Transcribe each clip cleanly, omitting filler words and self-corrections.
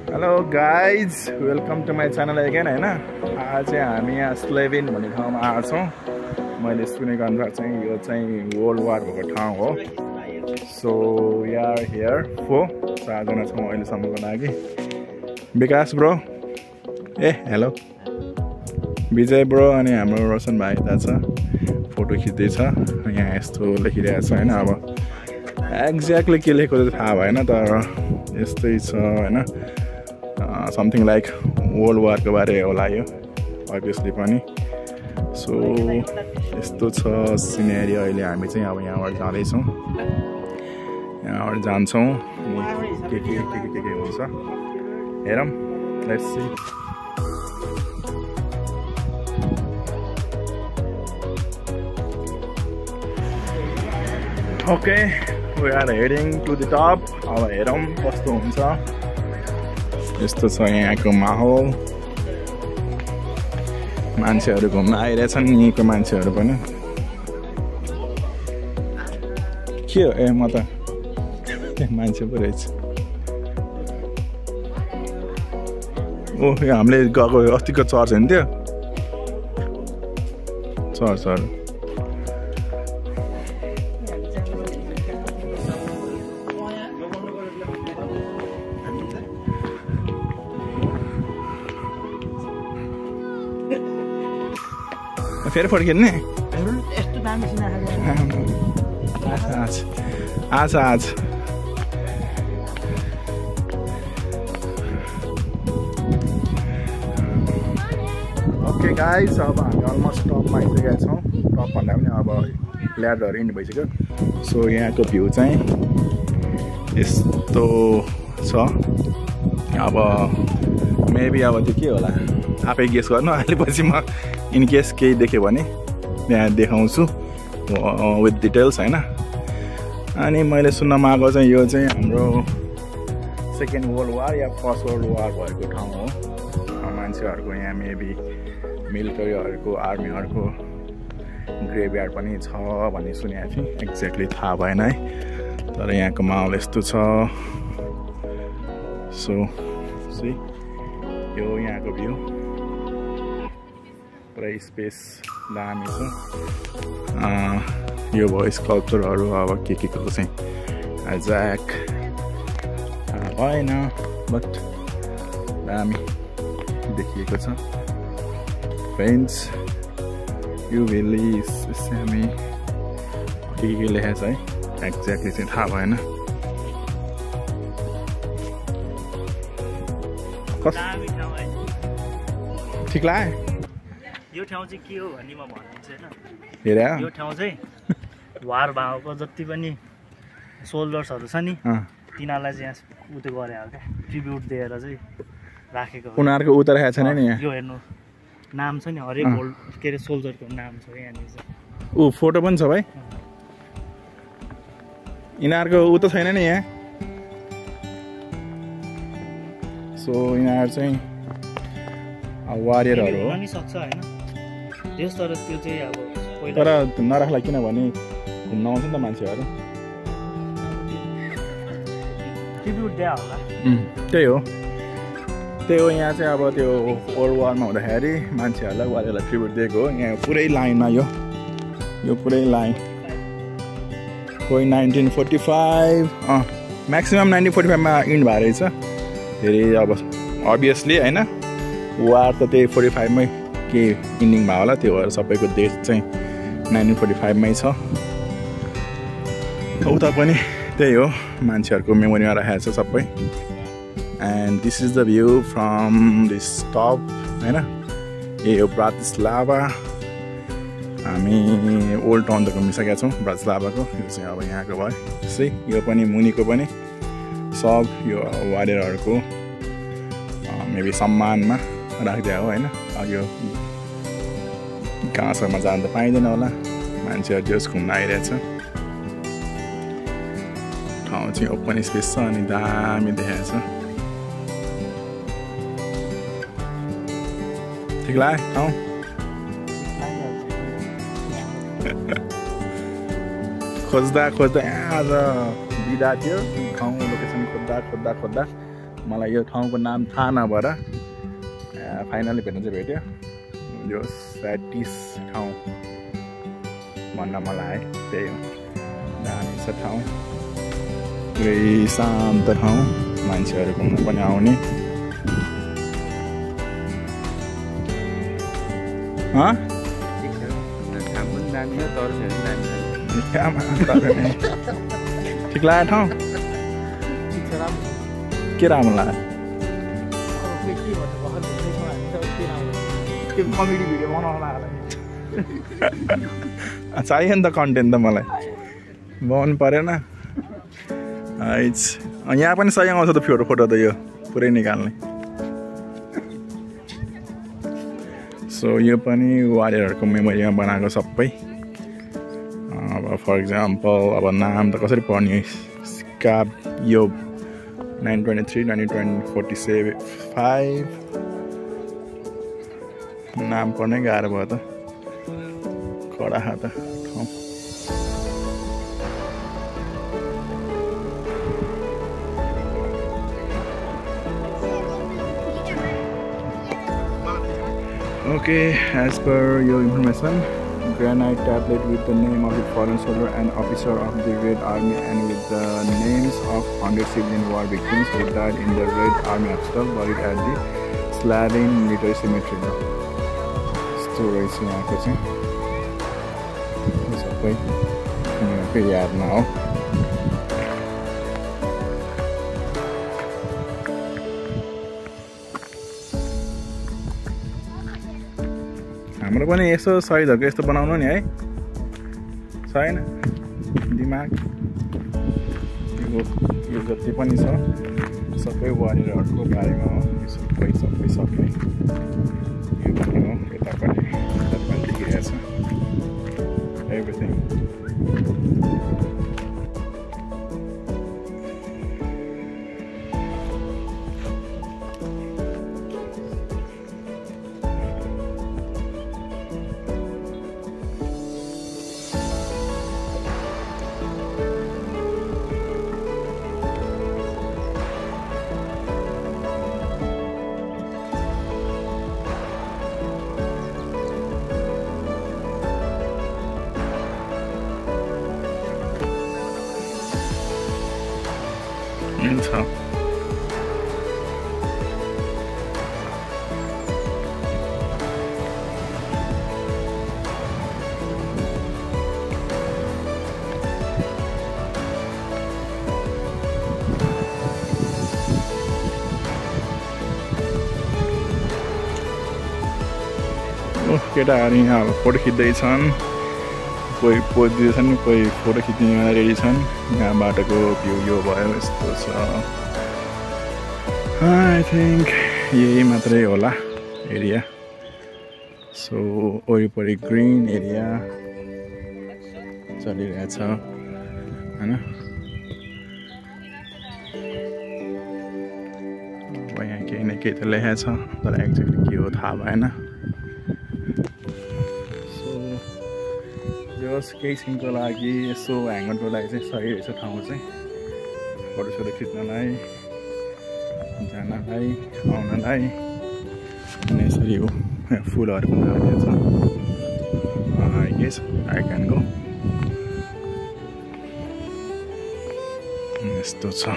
Hello guys, welcome to my channel again होइन। आज चाहिँ हामी यहाँ स्लेभिन भन्ने ठाउँमा आएको छौँ। मैले सुनेको अनुसार चाहिँ यो चाहिँ वर्ल्ड वार भएको ठाउँ हो। सो वी आर हियर 4 चारजना छौँ अहिलेसम्मको लागि। विकास ब्रो, ए हेलो विजय ब्रो, अनि हाम्रो रोशन भाइ यता छ, फोटो खिच्दैछ। यहाँ यस्तो लेखिरहेको छ होइन। अब एक्ज्याक्टली के लेखेको चाहिँ थाहा भएन, तर यस्तै छ होइन। समथिङ लाइक वर्ल्ड वारको बारे होला यो अभियसली पनि। सो यस्तो छ सिनेरी। अहिले हामी चाहिँ अब यहाँबाट जाँदैछौँ, यहाँबाट जान्छौँ। के हुन्छ हेरौँ, let's see. Okay, we are heading to the top. अब हेरौँ कस्तो हुन्छ। यस्तो छ यहाँको माहौल। मान्छेहरू घुम्न आइरहेछन्, यहीँको मान्छेहरू पनि। के हो? ए म त मान्छे पो रहेछ। ओ हामीले गएको अस्तिको चर्च होइन त्यो चर्चहरू। फेरि फर्किने आज ओके गाइस, अब हामी अलमोस्ट टपमा आइसकेका छौँ। टप भन्दा पनि अब ल्याडरहरू इन्ड भइसक्यो। सो यहाँको भ्यू चाहिँ यस्तो छ। अब मेबी अब त्यो के होला आफै गेस गर्नु। अहिले पछि म इनकेस केही देख्यो भने त्यहाँ देखाउँछु विथ डिटेल्स होइन। अनि मैले सुन्नमा आएको चाहिँ यो चाहिँ हाम्रो सेकेन्ड वर्ल्ड वार या फर्स्ट वर्ल्ड वार भएको ठाउँ हो। मान्छेहरूको यहाँ मेबी मिलिटरीहरूको आर्मीहरूको ग्रेभयार्ड पनि छ भन्ने सुनेको थिएँ। एक्ज्याक्टली थाहा भएन है, तर यहाँको माहौल यस्तो छ। सो सी यो यहाँको भ्यू, पुरै स्पेस दामी छ। यो भयो स्कल्पचरहरू। अब के को चाहिँ एक्ज्याक्ट भएन, बट दामी देखिएको छ। फ्रेन्ड्स यो भेली हामी के लेखेको छ है, एक्ज्याक्टली चाहिँ थाहा भएन। ठिक लाग्यो यो ठाउँ चाहिँ के हो भन्ने म भनिदिन्छु होइन। हेर यो ठाउँ चाहिँ वार भएको जति पनि सोल्जर्सहरू छ नि, तिनीहरूलाई चाहिँ यहाँ उयो गरे हो क्या, ट्रिब्युट दिएर चाहिँ राखेको। उनीहरूको उता राखेको छैन नि यहाँ। यो हेर्नु नाम छ नि, हरेक होल्ड के अरे सोल्जरको नाम छ यहाँनिर चाहिँ। ऊ फोटो पनि छ भाइ। यिनीहरूको ऊ त छैन नि यहाँ। सो यिनीहरू चाहिँ वारियरहरू हो पनि सक्छ होइन। त्यस तर त्यो चाहिँ अब तर नराख्ला, किनभने घुम्न आउँछ नि त मान्छेहरू। ट्रिब्युट दिया होला। त्यही हो यहाँ चाहिँ अब त्यो वर्ल्ड वारमा हुँदाखेरि मान्छेहरूलाई वारियरलाई ट्रिब्युट दिएको हो। यहाँ पुरै लाइनमा यो पुरै लाइन। कोही 1945 म्याक्सिमम् 1945मा इन्ड भएको रहेछ। धेरै अब अभियसली होइन, वार त त्यही 45मै के इन्डिङ भयो होला। त्यो भएर सबैको देश चाहिँ 1945मै छ। उता पनि त्यही हो, मान्छेहरूको मेमोरीमा राखेको छ सबै। And this is the view from this top होइन। यो ब्रातिस्लाभा, हामी ओल्ड टाउन त घुमिसकेका छौँ ब्रातिस्लाभाको। यो चाहिँ अब यहाँको भयो। त्यसै यो पनि मुनिको पनि सब यो वारियरहरूको मेबी सम्मानमा राखिदिएको होइन। यो घाँसहरूमा जान त पाइँदैन होला, मान्छेहरू जस घुम्न आइरहेछ। ठाउँ चाहिँ ओपन स्पेस छ अनि दामी देखाएको छ। ठिक लाग्यो ठाउँ। खोज्दा यहाँ आज बिदा थियो, ठाउँ लोकेसन खोज्दा खोज्दा मलाई यो ठाउँको नाम थाहा नभएर फाइनली भेट्न चाहिँ भेट्यो। यो स्याटिस ठाउँ भन्न मलाई आयो, त्यही हो। दामी छ ठाउँ, पुरै शान्त ठाउँ, मान्छेहरू घुम्न पनि आउने। ठिक लाग्यो ठाउँ? के राम्रो लाग्यो? कमेडी भिडियो बनाउन चाहियो नि त कन्टेन्ट त मलाई, बनाउनु परेन। यहाँ पनि सही आउँछ त फोटो त यो पुरै निकाल्ने। सो यो पनि वारियरहरूको मेमोरीमा बनाएको सबै। अब फर इक्जाम्पल अब नाम त कसरी पढ्ने? स्काब यो 923 1945 नाम पढ्नै गाह्रो भयो त, कडा त ठाउँ। Okay, as per your information, granite tablet with the name of the fallen soldier and officer of the Red Army and with the names of 100 civilian war victims who died in the Red Army hospital buried at the Slavin Military Cemetery. Storage यहाँको चाहिँ सबै यहाँकै यादमा हो। हाम्रो पनि यसो शहीदहरूको यस्तो बनाउनु नि है, छैन दिमाग। यो जति पनि छ सबै वारियरहरूको बारेमा हो, यो सबै सक्ने। यो पनि हो, यतापट्टि लेखिरहेछ एभ्रिथिङ। छ केटाहरू यहाँ अब फोटो खिच्दैछन्, कोही पोज दिँदैछन्, कोही फोटो खिच्ने रेडी छन्। यहाँ बाटोको भ्यू यो भयो, यस्तो छ। आई थिङ्क यही मात्रै होला एरिया। सो वरिपरि ग्रिन एरिया चलिरहेछ होइन। अब यहाँ केही न केही त लेखेको छ, तर एक्ज्याक्टली के हो थाहा भएन। केही सिनको लागि यसो ह्याङ्गरको लागि चाहिँ सही रहेछ ठाउँ चाहिँ, फोटोसोटो खिच्नलाई, जानलाई, आउनलाई। अनि यसरी हो फुलहरू पनि रहेछ। Yes, I can go. यस्तो छ।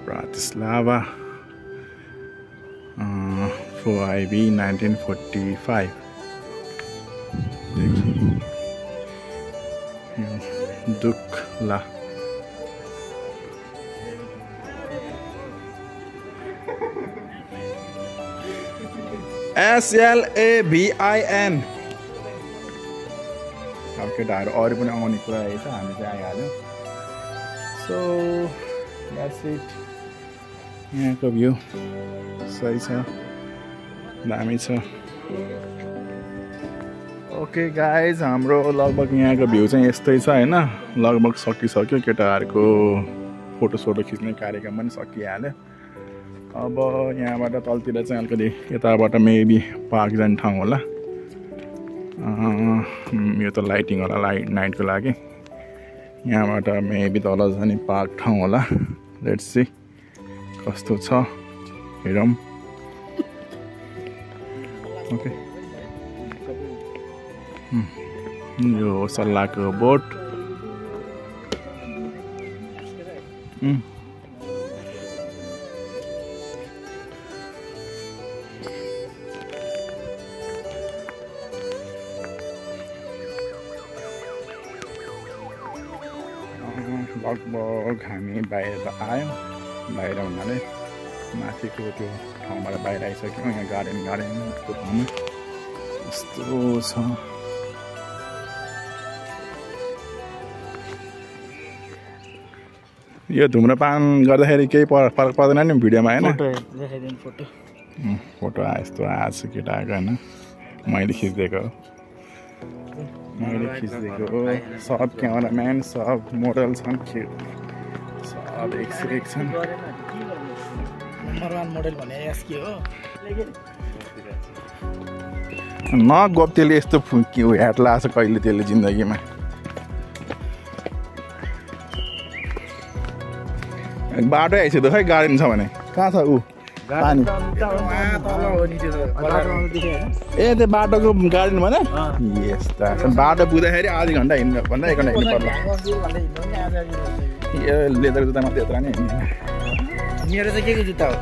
Bratislava, 4IB 1945. Dukla. SLAVIN. अब केटाहरू अरू पनि आउने कुरा रहेछ, हामी चाहिँ आइहाल्यौँ। So that's it. यहाँको भ्यू सही छ, दामी छ। ओके गाइज, हाम्रो लगभग यहाँको भ्यू चाहिँ यस्तै छ होइन। लगभग सकिसक्यो, केटाहरूको फोटोसोटो खिच्ने कार्यक्रम पनि सकिहाल्यो। अब यहाँबाट तलतिर चाहिँ अलिकति यताबाट मेबी पार्क जाने ठाउँ होला। यो त लाइटिङ होला, नाइटको लागि। यहाँबाट मेबी तल जाने पार्क ठाउँ होला। लेट्स सी कस्तो छ हेरौँ। ओके, यो सल्लाहको बोट। लगभग हामी बाहिर त आयौँ। बाहिर हुनाले माथिको त्यो ठाउँबाट बाहिर आइसक्यौँ। यहाँ गार्डनको ठाउँमा यस्तो छ। यो धुम्रपान गर्दाखेरि केही फरक पर्दैन नि भिडियोमा होइन? फोटो यस्तो आएछ केटाको होइन, मैले खिचिदिएको हो। सब क्यामेराम्यान, सब मोडल छन्, सब एक छन्। नगफ त्यसले यस्तो ह्याट लाछ कहिले त्यसले जिन्दगीमा। बाटो आइसक्यो त खै गार्डन छ भने कहाँ छ ऊ पानी? ए त्यो बाटोको गार्डन भने यस्ता बाटो पुग्दाखेरि आधी घन्टा हिँड्नु भन्दा 1 घन्टा हिँड्नु पर्ला। यो लेदर जुत्ता मात्रै यत्रा नै हिँड्ने। मेरो चाहिँ के को जुत्ता हो?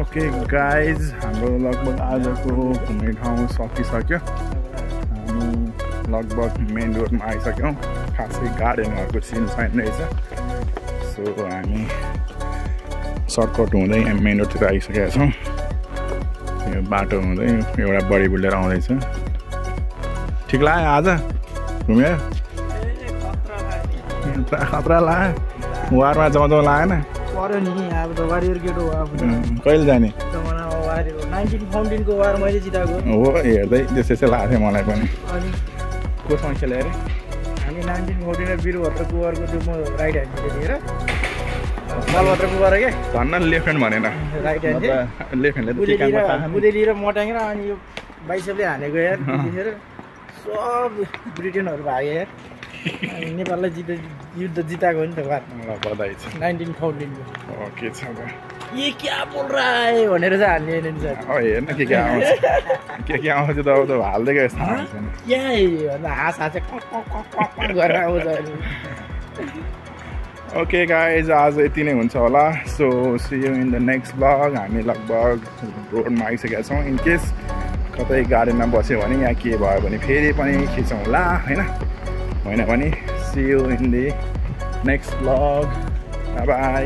ओके गाइज, हाम्रो लगभग आजको घुम्ने ठाउँ सकिसक्यो। हामी लगभग मेन रोडमा आइसक्यौँ। खासै गार्डनहरूको सिन छैन रहेछ। सो हामी सर्टकट हुँदै मेन रोडतिर आइसकेका छौँ। यो बाटो हुँदै एउटा बडी बिल्डर आउँदैछ। ठिक लाग्यो आज घुम्यो? खतरा लाग्यो। वारमा जाउँ लागेन? पर्यो नि अब त वारियर केटो हो। कहिले जाने? 19 फाउन्टेनको वार मैले जिताएको हो। हेर्दै त्यसै लाग्थ्यो मलाई पनि। कोसँग खेल्यो अरे? हामी 19 फाउन्टेन बिरुभद्र कुवरको त्यो म राइट ह्यान्ड लिएर बलभद्र कुवर के भन्न लेफ्ट ह्यान्ड भनेन, राइट ह्यान्ड लेफ्ट ह्यान्डले कुदेलिएर मट्याङेर अनि यो बाइसेपले हानेको यार। त्यतिखेर सब ब्रिटेनहरू भागे यार। नेपाललाई युद्ध जिताएको हो नि त वार। बधाई छ 19 फाउन्टेनको। के छ त ये क्या बोल रहा है भनेर चाहिँ हाल्ने होइन नि सर। हेर्न के आउँछ के आउँछ त अब त हाल्दै गयो यस्तो आउँछ नि। क्या भन्दा हाँस गरेर आउँछ। ओके गाइज, आज यति नै हुन्छ होला। So see you in the next blog. हामी लगभग रोडमा आइसकेका छौँ। इन केस कतै गाडीमा बस्यो भने या के भयो भने फेरि पनि खिचौँला होइन भने see you in the next blog. Bye by.